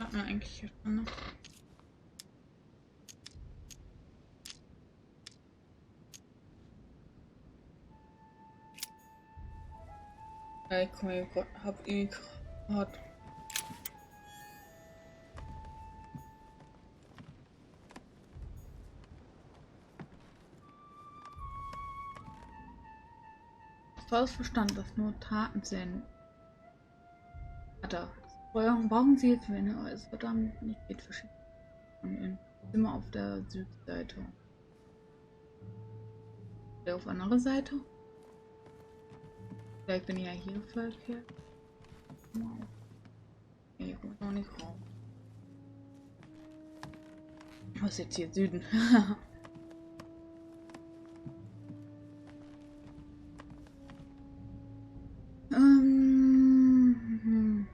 Hat man eigentlich hier schon noch. Ja, ich komme, hab ihn gerade. Falsch verstanden, dass nur Taten sind. Alter, brauchen Sie Hilfe, wenn ihr es verdammt nicht geht, verschickt. Immer auf der Südseite. Oder auf andere Seite? Vielleicht bin ich ja hier verkehrt. Wow. Ich komme noch nicht raus. Was ist jetzt hier Süden? hm.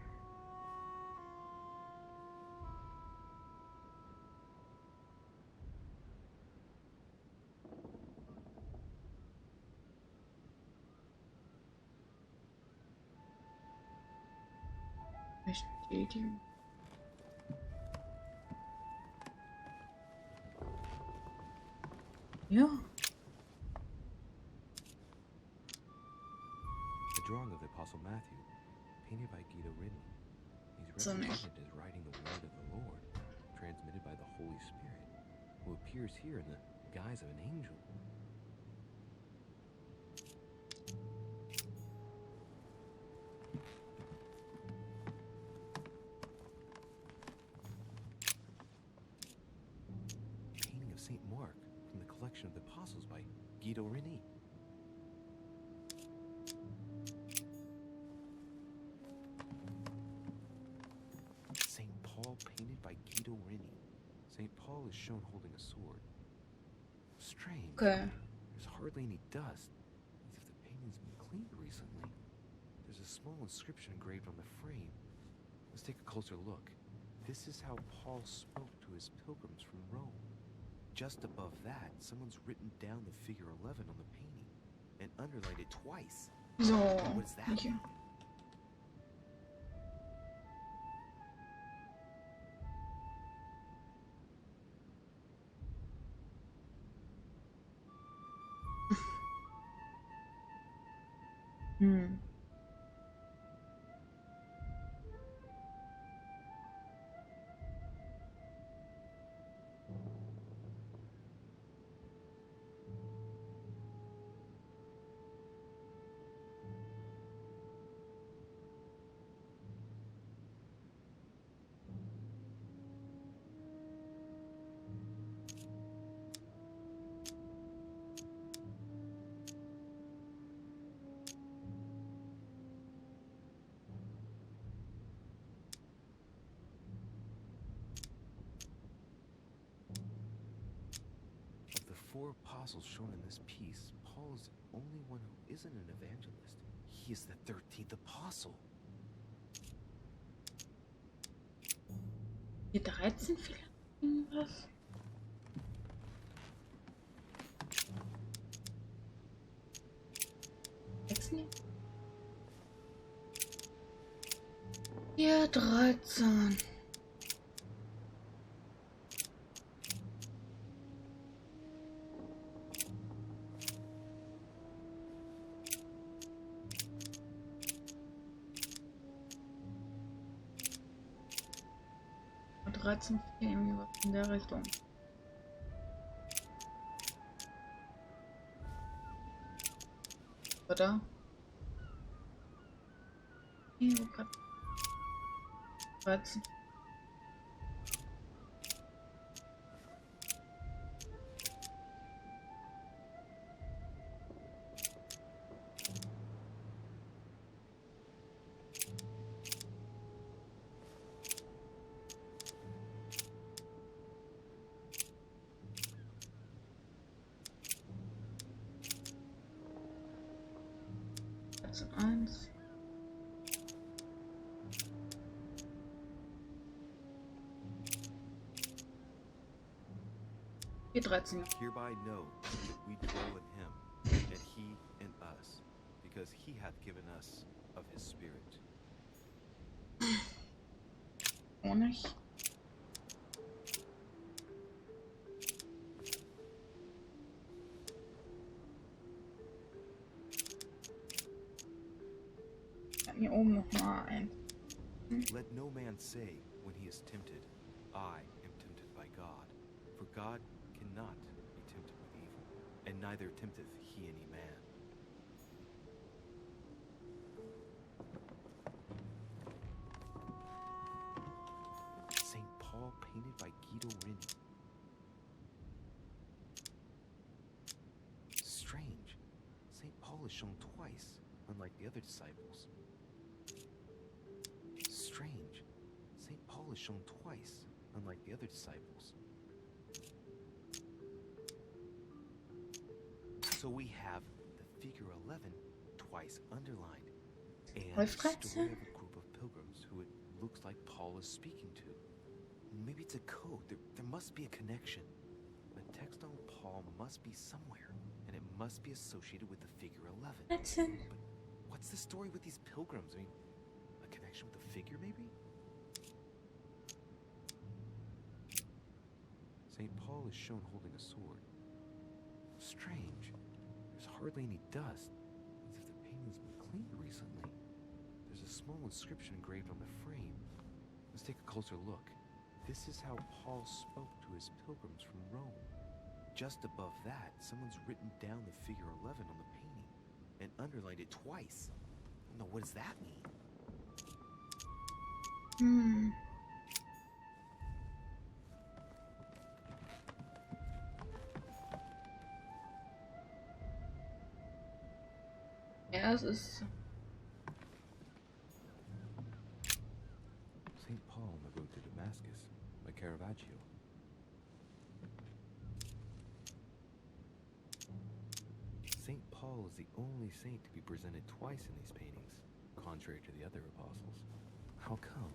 Bestätigen. Ja. The drawing of the Apostle Matthew, painted by Guido Rini. He's So represented as writing the word of the Lord, transmitted by the Holy Spirit, who appears here in the guise of an angel. Painting of Saint Mark from the collection of the Apostles by Guido Rini. Saint Paul painted by Guido Rini. Saint Paul is shown holding a sword. Strange. Okay. There's hardly any dust, as if the painting's been cleaned recently. There's a small inscription engraved on the frame. Let's take a closer look. This is how Paul spoke to his pilgrims from Rome. Just above that, someone's written down the figure 11 on the painting and underlined it twice. So. What's that? Thank you. hm. Of the four apostles shown in this piece, Paul is the only one who isn't an evangelist. He is the 13th apostle. Hier 13 vielleicht irgendwas? Sechs nicht? Ja, 13. Und 13 irgendwie was in der Richtung. Oder? Hier, wo grad 13. Eins. Hier 13. Hereby know that we dwell in him, and he in us, because he hath given us of his spirit. Honig. Hier oben noch mal ein. Let no man say when he is tempted, I am tempted by God. For God cannot be tempted with evil, and neither tempteth he any man. St. Paul painted by Guido Reni. Strange. St. Paul is shown twice, unlike the other disciples. Strange. St. Paul is shown twice, unlike the other disciples. So we have the figure 11 twice underlined, and the story of a group of pilgrims who it looks like Paul is speaking to. Maybe it's a code. There must be a connection. The text on Paul must be somewhere, and it must be associated with the figure 11. But what's the story with these pilgrims? I mean, a connection with the figure, maybe? St. Paul is shown holding a sword. Strange. There's hardly any dust, as if the painting's been cleaned recently. There's a small inscription engraved on the frame. Let's take a closer look. This is how Paul spoke to his pilgrims from Rome. Just above that, someone's written down the figure 11 on the painting and underlined it twice. No, what does that mean? Ja, es ist. St. Paul on the road to Damascus by Caravaggio. St. Paul is the only saint to be presented twice in these paintings, contrary to the other apostles. How come?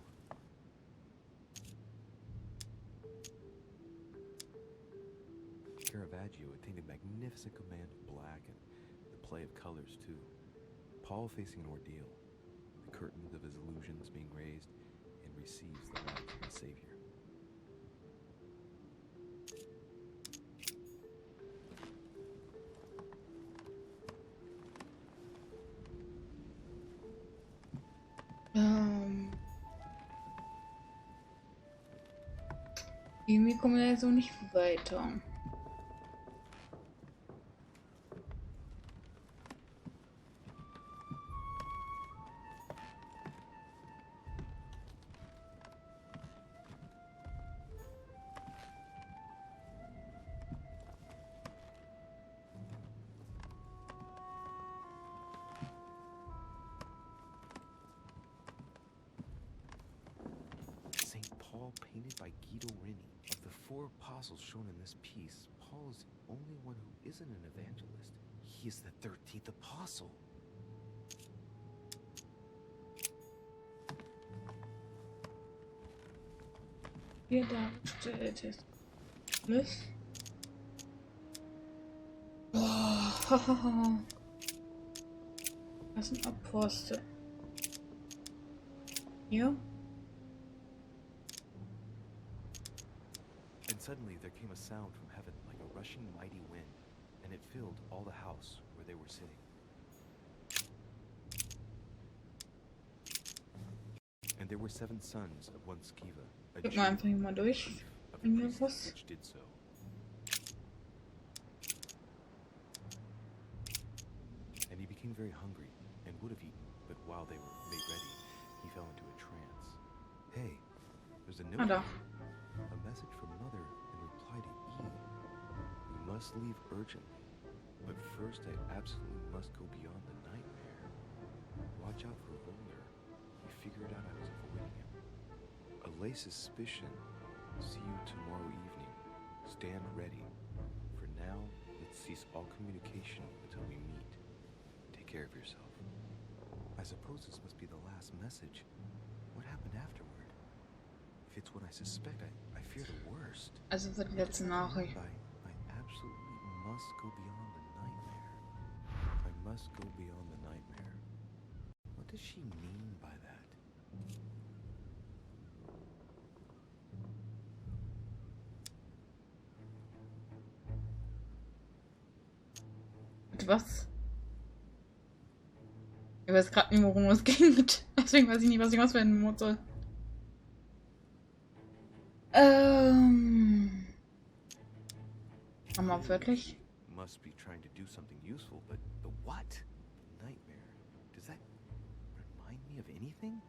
Caravaggio attained a magnificent command of black and the play of colors too. Paul facing an ordeal, the curtains of his illusions being raised, and receives the light from the Savior. Irgendwie kommen wir da so nicht weiter. Paul painted by Guido Reni. Of the four apostles shown in this piece, Paul is the only one who isn't an evangelist. He is the 13th apostle. Hier dargestellt ist. Alles. Boah. Das sind Apostel. Hier. And suddenly there came a sound from heaven like a rushing mighty wind, and it filled all the house where they were sitting. And there were 7 sons of one Sceva, a Guck mal einfach hier mal durch. of the priest which did so. And he became very hungry and would have eaten, but while they were made ready, he fell into a trance. Hey, there's a note. A message from Mother in reply to E. We must leave urgently, but first I absolutely must go beyond the nightmare. Watch out for Bilder. We figured out I was avoiding him. Allay suspicion. See you tomorrow evening. Stand ready. For now, let's cease all communication until we meet. Take care of yourself. I suppose this must be the last message. What happened afterward? If it's what I suspect, I fear the worst. Also für die letzte Nachricht. I absolutely must go beyond the nightmare. I must go beyond the nightmare. What does she mean by that? Was? Ich weiß gerade nicht, worum es ging. Deswegen weiß ich nicht, was ich auswählen soll. Nochmal wörtlich. Must be trying to do something useful, but the what? Nightmare. Does that remind me of anything?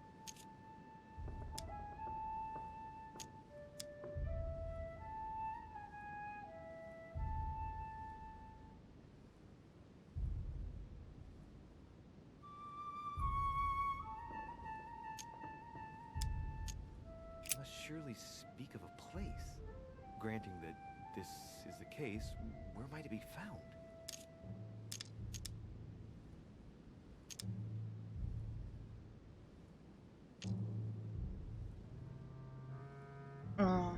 Must surely speak of a place. Granting that this is the case, where might it be found? Oh.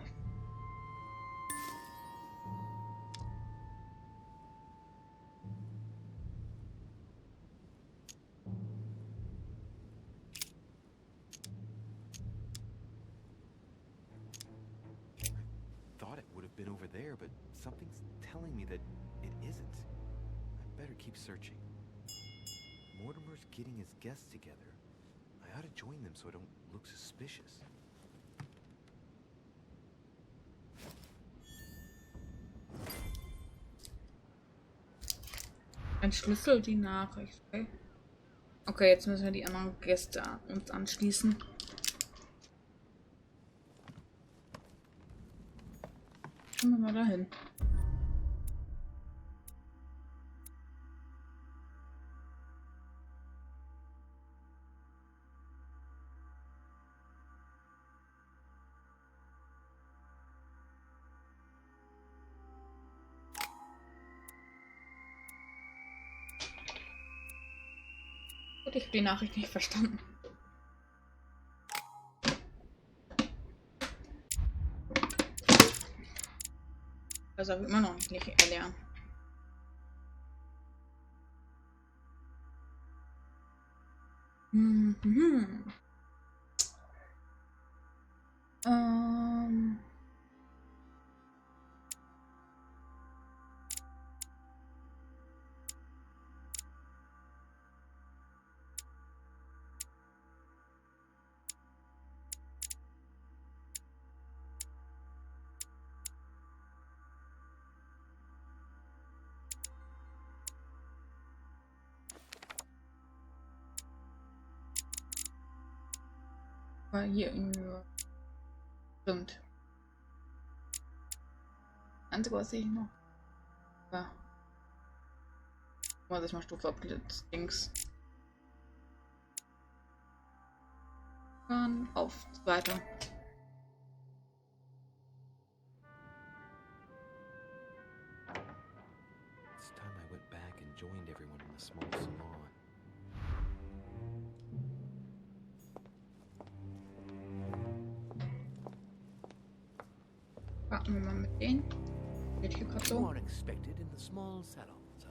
Thought it would have been over there, but something's telling me that it isn't. I better keep searching. Mortimer's getting his guests together. I ought to join them so I don't look suspicious. Ein Schlüssel, die Nachricht. Okay. Okay, jetzt müssen wir die anderen Gäste uns anschließen. Gehen wir mal dahin. Gut, ich habe die Nachricht nicht verstanden. Das habe ich immer noch nicht erlernen. Mhm. War hier irgendwie. Stimmt. Einzige, was ich noch. Ja. Mal das mal Stufe abgelöst. Dings. Dann auf weiter. It's time I went back and joined everyone in the small salon. Warten wir mal mit denen. Geht hier gerade You so. are expected in the small salon, sir.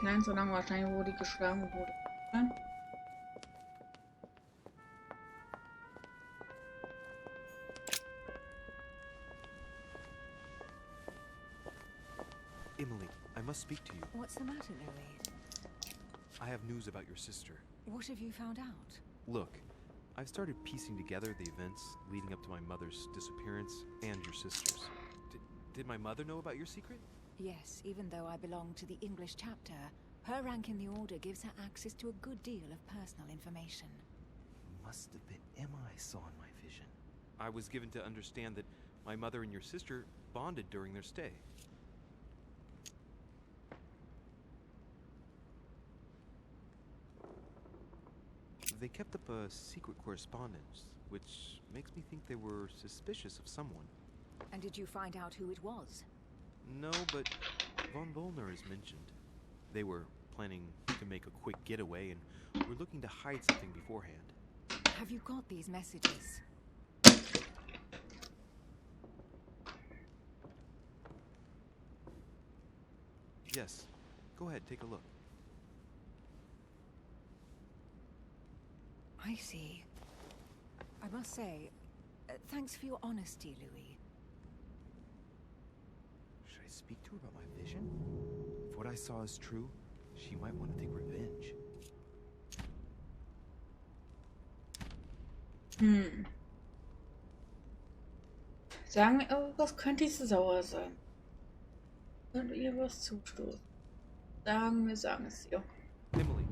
Klein, so lange wahrscheinlich, wo die geschlagen wurde. Nein? Emily, I must speak to you. What's the matter, Louis? I have news about your sister. What have you found out? Look, I've started piecing together the events leading up to my mother's disappearance and your sister's. Did my mother know about your secret? Yes, even though I belong to the English chapter, her rank in the Order gives her access to a good deal of personal information. Must have been Emma I saw in my vision. I was given to understand that my mother and your sister bonded during their stay. They kept up a secret correspondence, which makes me think they were suspicious of someone. And did you find out who it was? No, but von Volner is mentioned. They were planning to make a quick getaway and were looking to hide something beforehand. Have you got these messages? Yes. Go ahead, take a look. I see. I must say, thanks for your honesty, Louis. Should I speak to her about my vision? If what I saw is true, she might want to take revenge. Sagen wir irgendwas, könnte sie sauer sein. Könnte ihr was zustoßen. Wir sagen es ihr. Emily,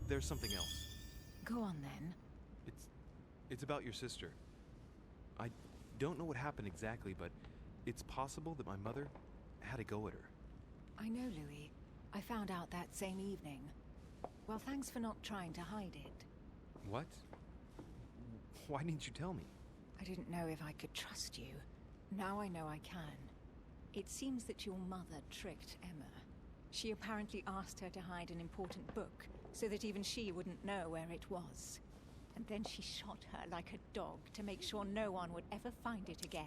there's something else. Go on then. It's about your sister. I don't know what happened exactly, but it's possible that my mother had a go at her. I know, Louis. I found out that same evening. Well, thanks for not trying to hide it. What? Why didn't you tell me? I didn't know if I could trust you. Now I know I can. It seems that your mother tricked Emma. She apparently asked her to hide an important book, so that even she wouldn't know where it was. And then she shot her like a dog to make sure no one would ever find it again.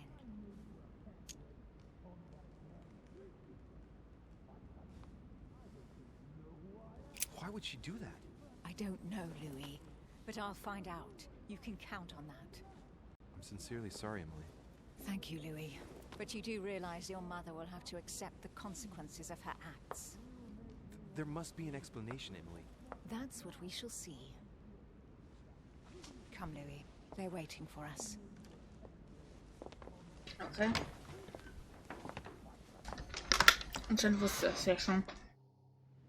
Why would she do that? I don't know, Louis, but I'll find out. You can count on that. I'm sincerely sorry, Emily. Thank you, Louis. But you do realize your mother will have to accept the consequences of her acts. There must be an explanation, Emily. That's what we shall see. Come, Louis. They're waiting for us. Okay. Anscheinend wusste es ja schon.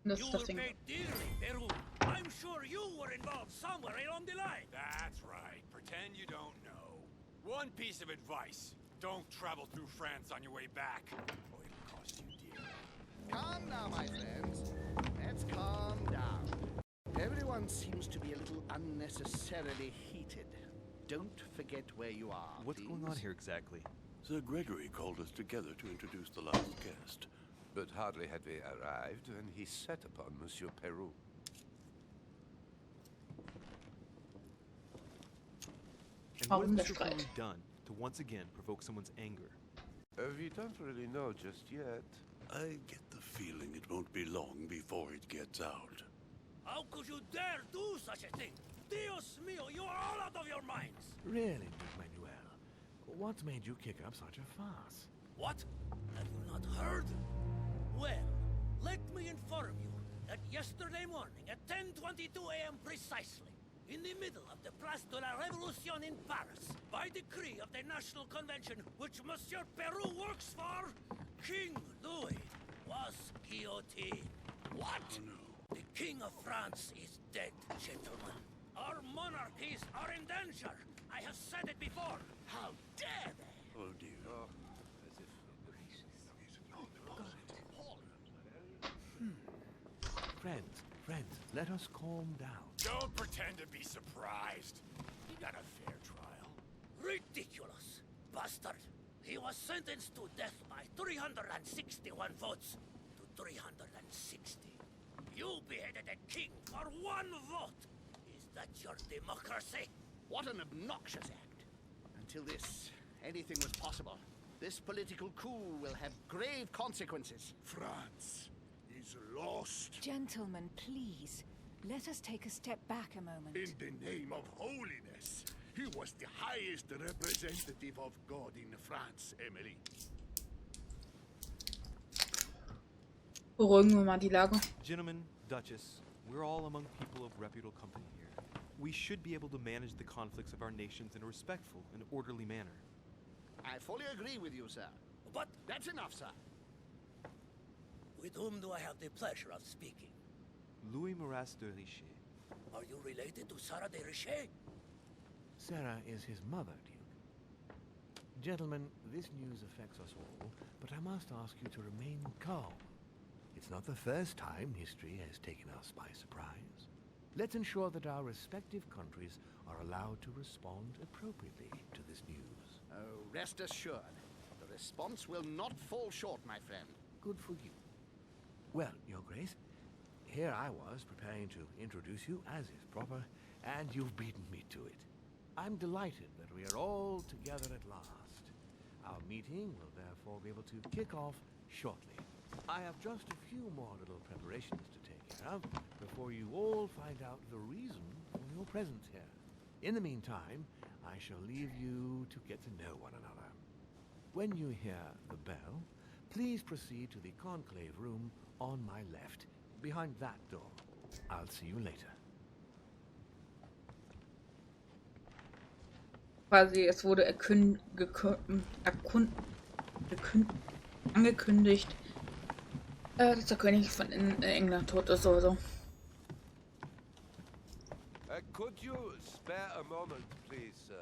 Das ist das Ding. Dearly, Peru. I'm sure you were involved somewhere along the line. That's right. Pretend you don't know. One piece of advice. Don't travel through France on your way back, or it'll cost you dear. Calm now, my friends. Let's calm down. Everyone seems to be a little unnecessarily heated. Don't forget where you are. What's going on here exactly? Sir Gregory called us together to introduce the last guest. But hardly had we arrived when he set upon Monsieur Peru. And what has Mr. Peru done to once again provoke someone's anger? We don't really know just yet. I get the feeling it won't be long before it gets out. How could you dare do such a thing? Dios mío, you are all out of your minds! Really, Duke Manuel? What made you kick up such a fuss? What? Have you not heard? Well, let me inform you that yesterday morning at 10:22 a.m. precisely, in the middle of the Place de la Révolution in Paris, by decree of the National Convention which Monsieur Peru works for, King Louis was guillotined. What? Oh, no. The King of France is dead, gentlemen. Our monarchies are in danger. I have said it before. How dare they? Oh, dear. Friends, let us calm down. Don't pretend to be surprised. He got a fair trial. Ridiculous. Bastard. He was sentenced to death by 361 votes to 360. You beheaded a king for one vote. Is that your democracy? What an obnoxious act. Until anything was possible. This political coup will have grave consequences. France is lost. Gentlemen, please. Let us take a step back a moment. In the name of holiness. He was the highest representative of God in France, Emily. Beruhigen wir mal die Lage. Gentlemen, Duchess, we're all among people of reputable company here. We should be able to manage the conflicts of our nations in a respectful and orderly manner. I fully agree with you, sir. But That's enough, sir. with whom do I have the pleasure of speaking? Louis März de Richet. Are you related to Sarah de Richet? Sarah is his mother, Duke. Gentlemen, this news affects us all, but I must ask you to remain calm. It's not the first time history has taken us by surprise. Let's ensure that our respective countries are allowed to respond appropriately to this news. Oh, rest assured. The response will not fall short, my friend. Good for you. Well, Your Grace, here I was preparing to introduce you as is proper, and you've beaten me to it. I'm delighted that we are all together at last. Our meeting will therefore be able to kick off shortly. I have just a few more little preparations to take care of before you all find out the reason for your presence here. In the meantime, I shall leave you to get to know one another. When you hear the bell, Please proceed to the conclave room on my left, behind that door. I'll see you later. Quasi, es wurde angekündigt, dass der König von England tot ist oder so. Could you spare a moment, please, sir?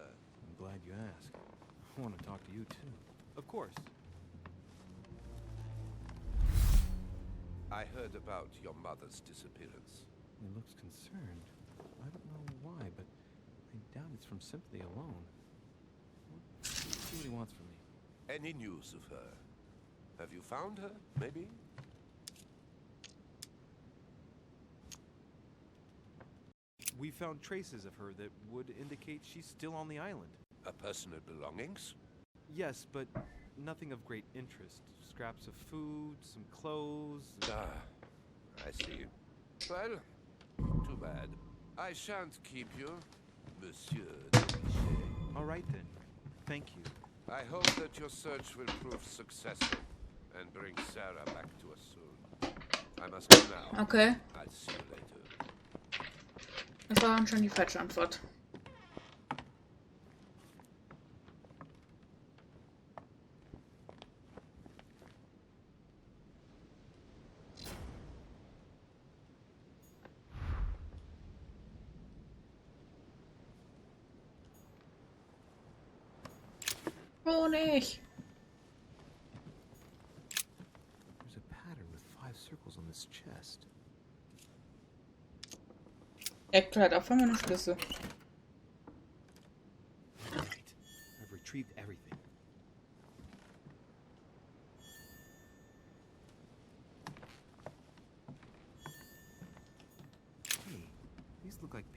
I'm glad you asked. I want to talk to you too. Of course. I heard about your mother's disappearance. He looks concerned. I don't know why, but I doubt it's from sympathy alone. Let's see what he wants from me. Any news of her? Have you found her, maybe? We found traces of her that would indicate she's still on the island. Her personal belongings? Yes, but nothing of great interest. Scraps of food, some clothes. Ah, I see. Well, too bad. I shan't keep you, Monsieur Delichet. All right then. Thank you. I hope that your search will prove successful and bring Sarah back to us soon. I must go now. Okay, I'll see you later. das war anscheinend die falsche Antwort. Honig! There's a pattern with 5 circles on this chest. Hector hat auch von meiner Schlüssel. Right. I've retrieved everything.